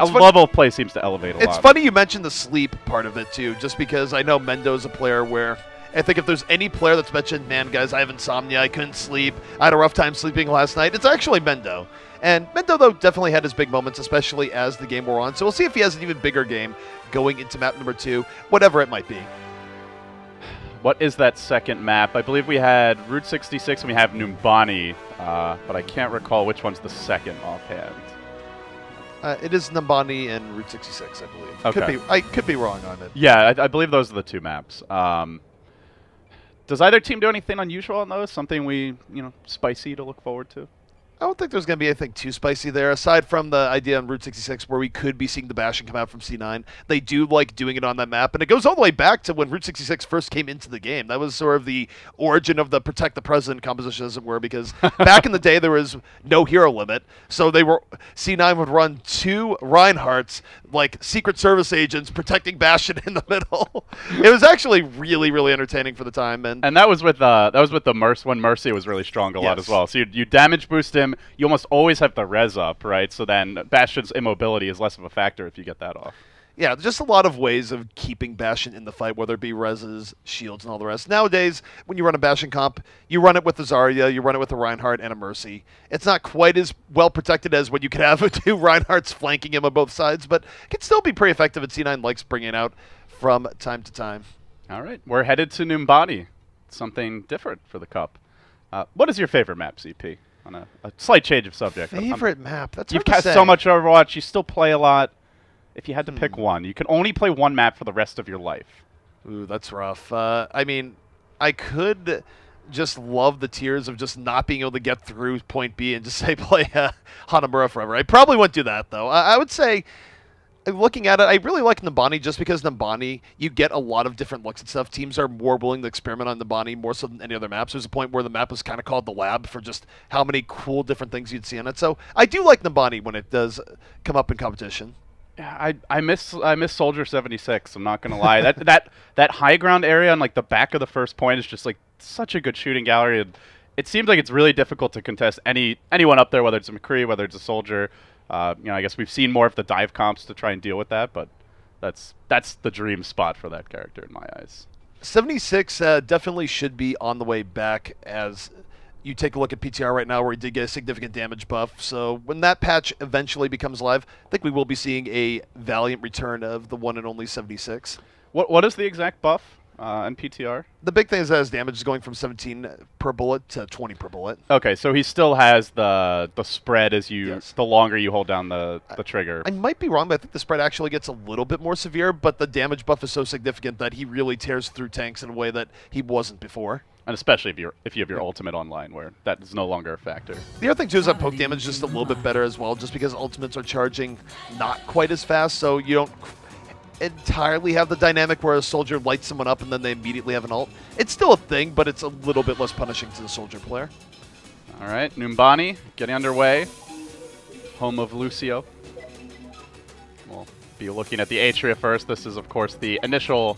level of play seems to elevate a lot. It's funny you mentioned the sleep part of it, too, just because I know Mendo's a player where I think if there's any player that's mentioned, man, guys, I have insomnia, I couldn't sleep, I had a rough time sleeping last night, it's actually Mendo. And Mendo, though, definitely had his big moments, especially as the game wore on. So we'll see if he has an even bigger game going into map number 2, whatever it might be. What is that second map? I believe we had Route 66 and we have Numbani, but I can't recall which one's the second offhand. It is Numbani and Route 66, I believe. Okay. I could be wrong on it. Yeah, I believe those are the 2 maps. Does either team do anything unusual on those? Something spicy to look forward to? I don't think there's going to be anything too spicy there, aside from the idea on Route 66 where we could be seeing the Bastion come out from C9. They do like doing it on that map, and it goes all the way back to when Route 66 first came into the game. That was sort of the origin of the Protect the President composition, as it were, because back in the day there was no hero limit, so C9 would run 2 Reinhardts, like Secret Service agents, protecting Bastion in the middle. It was actually really, really entertaining for the time. And that was with the Mercy, when Mercy was really strong a lot as well. So you damage boost him. You almost always have the res up, right? So then Bastion's immobility is less of a factor if you get that off. Yeah, just a lot of ways of keeping Bastion in the fight, whether it be reses, shields, and all the rest. Nowadays, when you run a Bastion comp, you run it with a Zarya, you run it with a Reinhardt and a Mercy. It's not quite as well protected as when you could have 2 Reinhardts flanking him on both sides, but it can still be pretty effective, and C9 likes bringing it out from time to time. All right, we're headed to Numbani. Something different for the Cup. What is your favorite map, CP? On a slight change of subject. Favorite map? That's You've hard to cast say. so much Overwatch. You still play a lot. If you had to pick one, you can only play one map for the rest of your life. Ooh, that's rough. I mean, I could just love the tears of just not being able to get through point B and just say play Hanamura forever. I probably wouldn't do that, though. I would say, looking at it, I really like Numbani just because Numbani, you get a lot of different looks and stuff. Teams are more willing to experiment on Numbani more so than any other maps. There's a point where the map was kind of called the lab for just how many cool different things you'd see on it. So I do like Numbani when it does come up in competition. Yeah, I miss Soldier 76. I'm not gonna lie. that high ground area on like the back of the first point is just like such a good shooting gallery. And it seems like it's really difficult to contest anyone up there, whether it's a McCree, whether it's a Soldier. I guess we've seen more of the dive comps to try and deal with that, but that's the dream spot for that character in my eyes. 76 definitely should be on the way back, as you take a look at PTR right now where he did get a significant damage buff. So when that patch eventually becomes live, I think we will be seeing a valiant return of the one and only 76. What is the exact buff in PTR? The big thing is that his damage is going from 17 per bullet to 20 per bullet. Okay, so he still has the spread as the longer you hold down the trigger. I might be wrong, but I think the spread actually gets a little bit more severe, but the damage buff is so significant that he really tears through tanks in a way that he wasn't before. And especially if you have your ultimate online, where that is no longer a factor. The other thing, too, is that poke damage is just a little bit better as well, just because ultimates are charging not quite as fast, so you don't entirely have the dynamic where a Soldier lights someone up and then they immediately have an ult. It's still a thing, but it's a little bit less punishing to the Soldier player. All right, Numbani getting underway. Home of Lucio. We'll be looking at the Atria first. This is, of course, the initial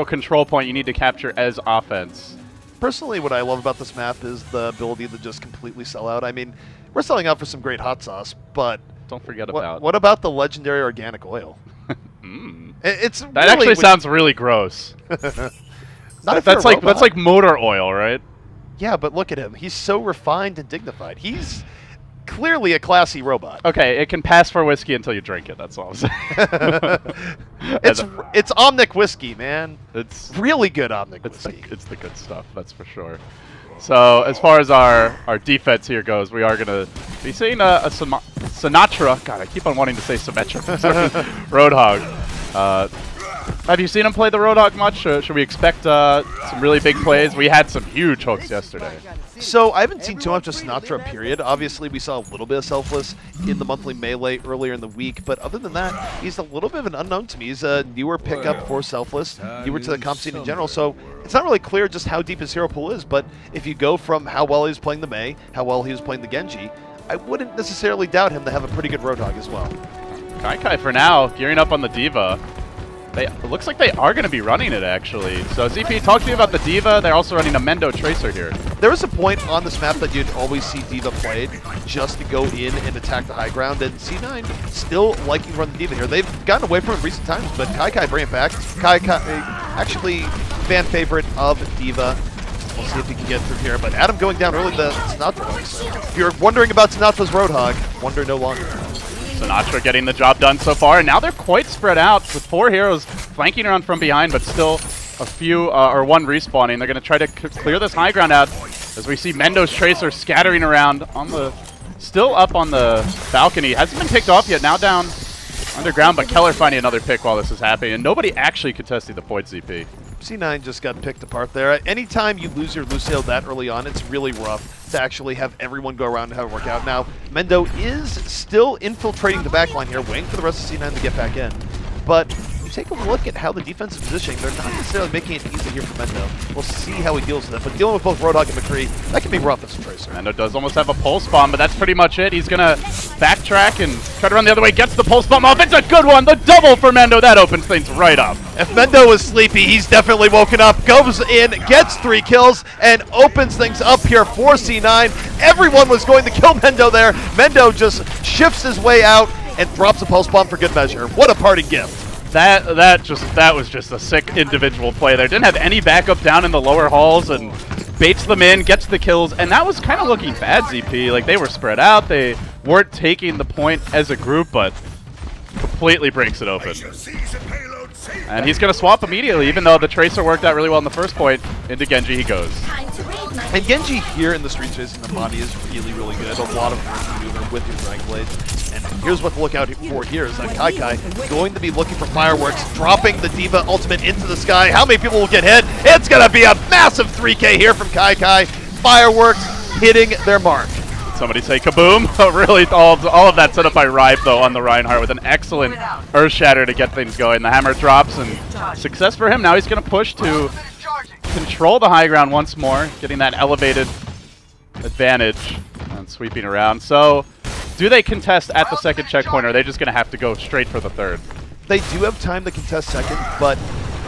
control point you need to capture as offense. Personally, what I love about this map is the ability to just completely sell out. I mean, we're selling out for some great hot sauce, but don't forget what about the legendary organic oil? That really actually sounds really gross. That's like motor oil, right? Yeah, but look at him. He's so refined and dignified. He's clearly a classy robot. Okay, it can pass for whiskey until you drink it. That's all I'm saying. It's Omnic whiskey, man. It's really good Omnic whiskey. It's the good stuff, that's for sure. So as far as our defense here goes, we are going to be seeing a Sinatra. God, I keep on wanting to say Symmetra. Roadhog. Have you seen him play the Roadhog much? Should we expect some really big plays? We had some huge hooks yesterday. So I haven't seen too much of Sinatra, period. Obviously, we saw a little bit of Selfless in the monthly Melee earlier in the week, but other than that, he's a little bit of an unknown to me. He's a newer pickup for Selfless, newer to the comp scene in general, so it's not really clear just how deep his hero pool is, but if you go from how well he was playing the Mei, how well he was playing the Genji, I wouldn't necessarily doubt him to have a pretty good Roadhog as well. Kai for now, gearing up on the Diva. It looks like they are going to be running it, actually. So, ZP, talk to me about the D.Va. They're also running a Mendo Tracer here. There was a point on this map that you'd always see D.Va played just to go in and attack the high ground, and C9 still liking to run the D.Va here. They've gotten away from it in recent times, but Kai bring it back. Kai actually fan favorite of D.Va. We'll see if he can get through here, but Adam going down early the Sinatra. So if you're wondering about Sinatra's Roadhog, wonder no longer. Sinatra getting the job done so far, and now they're quite spread out with 4 heroes flanking around from behind, but still a few, or one respawning. They're going to try to clear this high ground out as we see Mendo's Tracer scattering around on the, still up on the balcony. Hasn't been picked off yet, now down underground, but Keller finding another pick while this is happening, and nobody actually contesting the point, ZP. C9 just got picked apart there. Anytime you lose your Lucio that early on, it's really rough to actually have everyone go around and have it work out. Now, Mendo is still infiltrating the backline here, waiting for the rest of C9 to get back in. But you take a look at how the defense is positioning, they're not necessarily making it easy here for Mendo. We'll see how he deals with it, but dealing with both Roadhog and McCree, that can be rough as a Tracer. Mendo does almost have a pulse bomb, but that's pretty much it. He's going to backtrack and try to run the other way, gets the pulse bomb off. It's a good one, the double for Mendo. That opens things right up. If Mendo was sleepy, he's definitely woken up, goes in, gets 3 kills, and opens things up here for C9. Everyone was going to kill Mendo there. Mendo just shifts his way out and drops a pulse bomb for good measure. What a party gift. That was just a sick individual play there. Didn't have any backup down in the lower halls and baits them in, gets the kills, and that was kind of looking bad, ZP. Like, they were spread out, they weren't taking the point as a group, but completely breaks it open. And he's going to swap immediately, even though the Tracer worked out really well in the first point. Into Genji he goes. And Genji here in the street chasing the body is really, really good. A lot of maneuver with your Dragon Blades. And here's what to look out for here is that Kai going to be looking for fireworks, dropping the D.Va ultimate into the sky. How many people will get hit? It's going to be a massive 3K here from Kai. Fireworks hitting their mark. Somebody say kaboom. Really, all of that set up by Ribe, though, on the Reinhardt with an excellent Earth Shatter to get things going. The hammer drops, and success for him. Now he's going to push to control the high ground once more, getting that elevated advantage and sweeping around. So, do they contest at the second checkpoint, or are they just going to have to go straight for the third? They do have time to contest second, but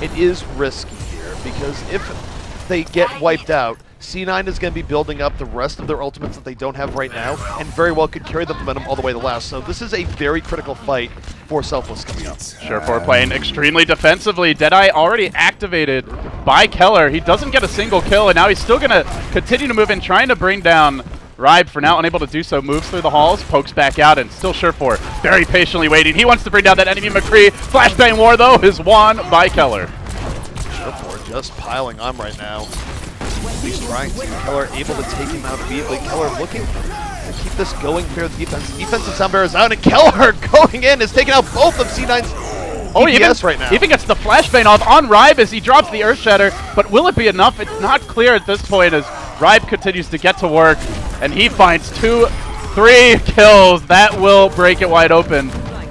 it is risky here, because if they get wiped out, C9 is going to be building up the rest of their ultimates that they don't have right now, and very well could carry the momentum all the way to last. So this is a very critical fight for Selfless coming up. Surefour playing extremely defensively. Deadeye already activated by Keller. He doesn't get a single kill, and now he's still going to continue to move in, trying to bring down Ribe. For now, unable to do so, moves through the halls, pokes back out, and still Surefour very patiently waiting. He wants to bring down that enemy McCree. Flashbang war, though, is won by Keller. Surefour just piling on right now. He's trying to. Keller able to take him out immediately. Keller looking to keep this going for the defense. Defensive sound barrier is out, and Keller going in is taking out both of C9's DPS right now. Even gets the flashbang off on Ribe as he drops the Earth Shatter, but will it be enough? It's not clear at this point as Ribe continues to get to work, and he finds 2-3 kills. That will break it wide open.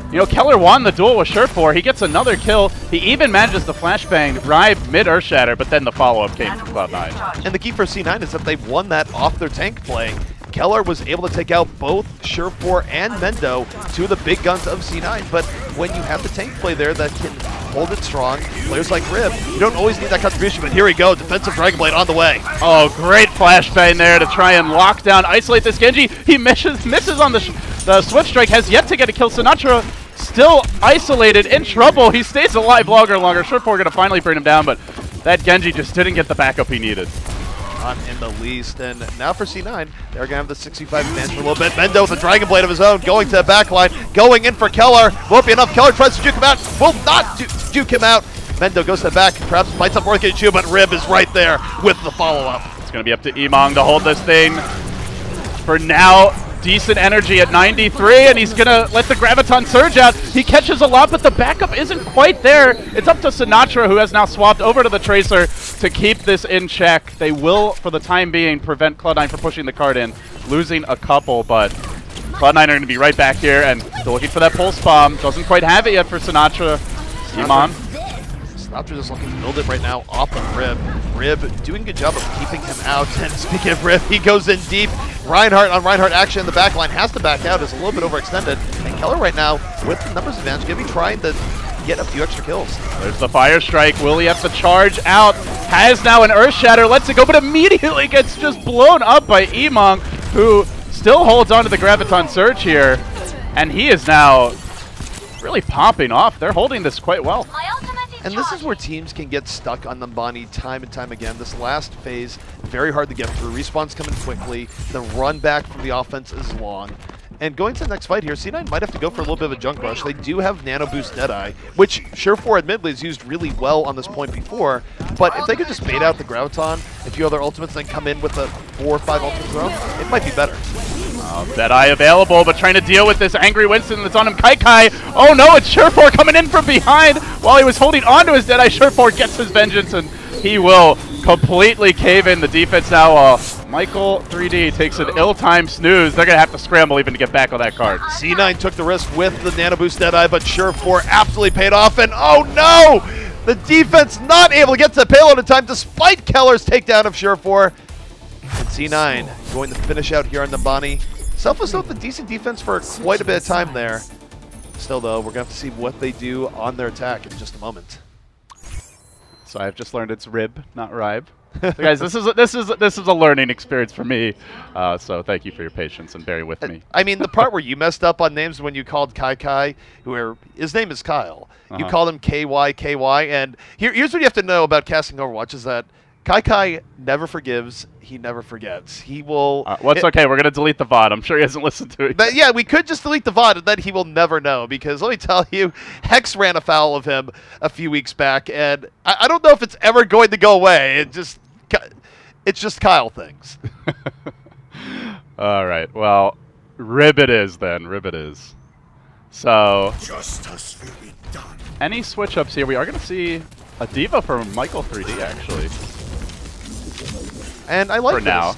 You know, Keller won the duel with Surefour. He gets another kill. He even manages to flashbang Ribe mid-Earth Shatter, but then the follow-up came from Cloud9. And the key for C9 is that they've won that off their tank play. Keller was able to take out both Surefour and Mendo, two of the big guns of C9, but when you have the tank play there that can hold it strong, players like Rib, you don't always need that contribution, but here we go, defensive Dragon Blade on the way. Oh, great flashbang there to try and lock down, isolate this Genji. He misses on the Swift Strike, has yet to get a kill. Sinatra still isolated, in trouble. He stays alive longer and longer. Surefour going to finally bring him down, but that Genji just didn't get the backup he needed. Not in the least. And now for C9, they're going to have the 65 advantage for a little bit. Mendo with a Dragon Blade of his own, going to the backline, going in for Keller. Won't be enough. Keller tries to juke him out. Will not juke him out. Mendo goes to the back, perhaps bites up more Chu, but Rib is right there with the follow-up. It's going to be up to Emong to hold this thing. For now, decent energy at 93, and he's going to let the Graviton surge out. He catches a lot, but the backup isn't quite there. It's up to Sinatra, who has now swapped over to the Tracer to keep this in check. They will, for the time being, prevent Cloud9 from pushing the card in, losing a couple, but Cloud9 are going to be right back here, and still looking for that pulse bomb. Doesn't quite have it yet for Sinatra. Emong. Sinatra just looking to build it right now off of Rib. Rib doing a good job of keeping him out. And speaking of Rib, he goes in deep. Reinhardt on Reinhardt action in the back line, has to back out, is a little bit overextended. And Keller right now, with the numbers advantage, going to be trying to get a few extra kills. There's the Fire Strike. Will he have to charge out? Has now an Earth Shatter, lets it go, but immediately gets just blown up by Emong, who still holds on to the Graviton Surge here. And he is now really popping off. They're holding this quite well. And this is where teams can get stuck on Numbani time and time again. This last phase, very hard to get through. Respawn's coming quickly. The run back from the offense is long. And going to the next fight here, C9 might have to go for a little bit of a junk rush. They do have Nano Boost Deadeye, which Surefour admittedly has used really well on this point before. But if they could just bait out the Graviton, a few other ultimates, then come in with a 4 or 5 ultimate throw, it might be better. Deadeye available, but trying to deal with this angry Winston that's on him. Kai. Oh no, it's Surefour coming in from behind while he was holding on to his Deadeye. Surefour gets his vengeance, and he will completely cave in the defense now. Michael 3D takes an ill-timed snooze. They're going to have to scramble even to get back on that card. C9 took the risk with the Nano Boost Deadeye, but Surefour absolutely paid off, and oh no! The defense not able to get to the payload in time despite Keller's takedown of Surefour. And C9 going to finish out here on Numbani. Selfless with a decent defense for quite a bit of time there. Still though, we're going to have to see what they do on their attack in just a moment. So I've just learned it's Rib, not Ribe. So guys, this is a learning experience for me. So thank you for your patience and bearing with me. I mean, the part where you messed up on names when you called Kai, his name is Kyle. You called him KY, and here's what you have to know about casting Overwatch is that Kai never forgives. He never forgets. He will... okay, we're going to delete the VOD. I'm sure he hasn't listened to it. Yeah, we could just delete the VOD, and then he will never know, because let me tell you, Hex ran afoul of him a few weeks back, and I don't know if it's ever going to go away. It's just Kyle things. All right, well, Rib it is then. Rib it is. So, justice will be done. Any switch-ups here? We are going to see a Diva from Michael 3D, actually. And I like for now.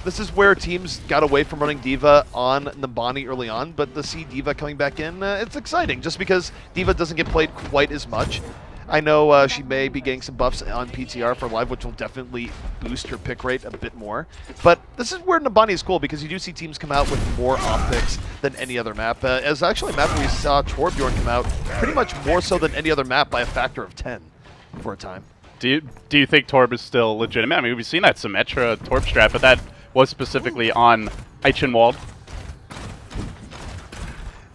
This is where teams got away from running Diva on Numbani early on, but to see Diva coming back in, it's exciting, just because Diva doesn't get played quite as much. I know she may be getting some buffs on PTR for Live, which will definitely boost her pick rate a bit more. But this is where Numbani is cool, because you do see teams come out with more optics than any other map. As actually a map where we saw Torbjorn come out pretty much more so than any other map by a factor of 10 for a time. Do you think Torb is still legitimate? I mean, we've seen that Symmetra Torb strat, but that was specifically on Eichenwald.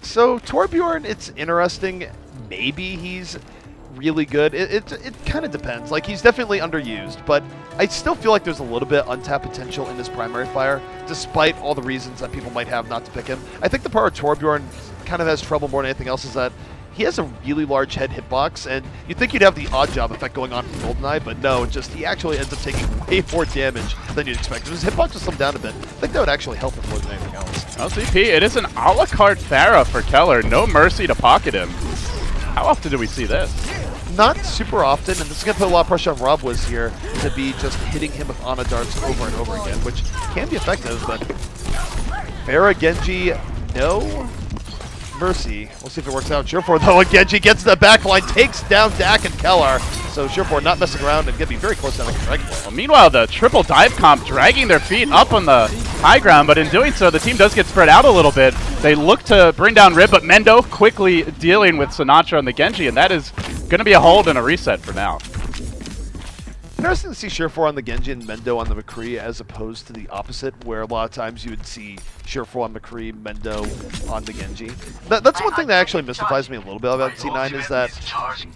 So Torbjorn, it's interesting. Maybe he's really good. It kind of depends. Like, he's definitely underused, but I still feel like there's a little bit untapped potential in his primary fire, despite all the reasons that people might have not to pick him. I think the part where Torbjorn kind of has trouble more than anything else is that he has a really large head hitbox, and you'd think you'd have the odd job effect going on for GoldenEye, but no, just he actually ends up taking way more damage than you'd expect. If his hitbox was slimmed down a bit, I think that would actually help him more than anything else. LCP, it is an a la carte Pharah for Keller. No mercy to pocket him. How often do we see this? Not super often, and this is going to put a lot of pressure on Robwiz here to be just hitting him with Ana darts over and over again, which can be effective, but Pharah, Genji, no mercy. We'll see if it works out. Surefour, though, and Genji gets to the back line, takes down Dak and Keller. So Surefour not messing around and going to be very close down the Dragon Ball. Well, meanwhile, the triple dive comp dragging their feet up on the high ground, but in doing so, the team does get spread out a little bit. They look to bring down Rib, but Mendo quickly dealing with Sinatra and the Genji, and that is going to be a hold and a reset for now. Interesting to see Surefour on the Genji and Mendo on the McCree as opposed to the opposite, where a lot of times you would see Surefour on McCree, Mendo on the Genji. That's one thing that actually mystifies me a little bit about C9 is that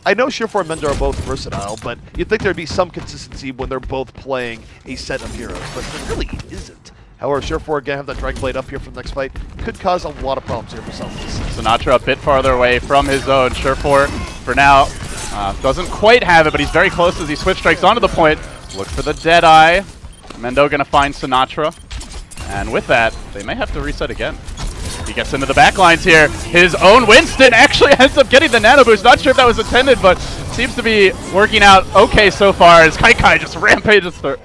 I know Surefour and Mendo are both versatile, but you'd think there'd be some consistency when they're both playing a set of heroes, but there really isn't. However, Surefour again have that Dragon Blade up here for the next fight. Could cause a lot of problems here for Selfless. Sinatra a bit farther away from his zone. Surefour, for now, doesn't quite have it, but he's very close as he switch strikes onto the point. Look for the Deadeye. Mendo gonna find Sinatra. And with that, they may have to reset again. He gets into the backlines here. His own Winston actually ends up getting the nano boost. Not sure if that was intended, but seems to be working out okay so far as Kai just rampages through.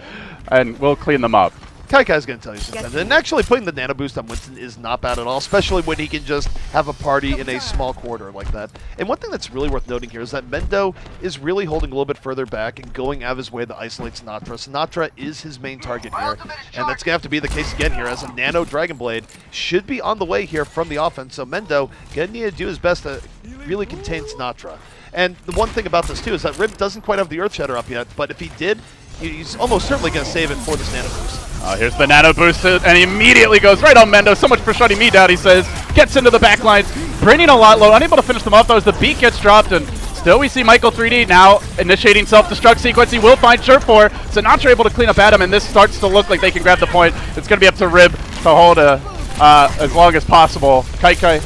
And we'll clean them up. Kaikai's going to tell you something. And actually putting the nano boost on Winston is not bad at all, especially when he can just have a party in a small corridor like that. And one thing that's really worth noting here is that Mendo is really holding a little bit further back and going out of his way to isolate Sinatra. Sinatra is his main target here, and that's going to have to be the case again here, as a nano Dragon Blade should be on the way here from the offense. So Mendo going to need to do his best to really contain Sinatra. And the one thing about this too is that Rib doesn't quite have the Earth Shatter up yet, but if he did, he's almost certainly going to save it for this nano boost. Here's the nano boost, and he immediately goes right on Mendo. So much for shutting me down, he says. Gets into the back lines, bringing a lot low, unable to finish them off though as the beat gets dropped, and still we see Michael 3D now initiating self-destruct sequence. He will find Shirt4. Sinatra able to clean up Adam, and this starts to look like they can grab the point. It's going to be up to Rib to hold as long as possible. Kaikai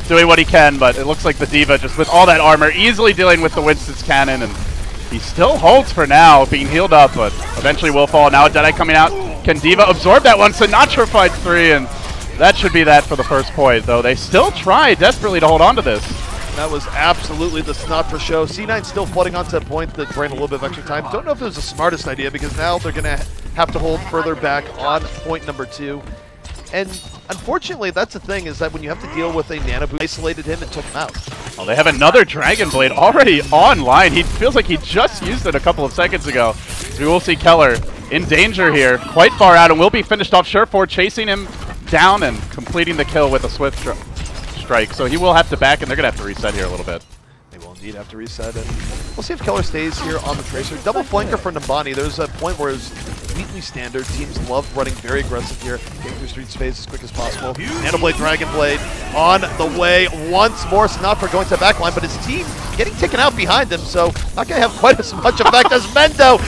doing what he can, but it looks like the D.Va just with all that armor easily dealing with the Winston's cannon, and he still holds for now, being healed up, but eventually will fall. Now a Deadeye coming out. Can D.Va absorb that one? Sinatra finds 3, and that should be that for the first point, though they still try desperately to hold on to this. That was absolutely the Sinatra show. C9 still flooding onto a point that ran a little bit of extra time. Don't know if it was the smartest idea, because now they're going to have to hold further back on point number 2. And unfortunately, that's the thing, is that when you have to deal with a nano boost, isolated him and took him out. Oh, they have another Dragon Blade already online. He feels like he just used it a couple of seconds ago. We will see Keller in danger here, quite far out, and will be finished off. Shirt4 chasing him down and completing the kill with a swift strike. So he will have to back, and they're going to have to reset here a little bit. They will indeed have to reset, and we'll see if Keller stays here on the Tracer. Double flanker for Nambani. There's a point where it's completely standard. Teams love running very aggressive here, getting through Street's phase as quick as possible. Nanoblade, Dragon Blade on the way once more. Sinatra going to the backline, but his team getting taken out behind him, so not going to have quite as much effect as Mendo.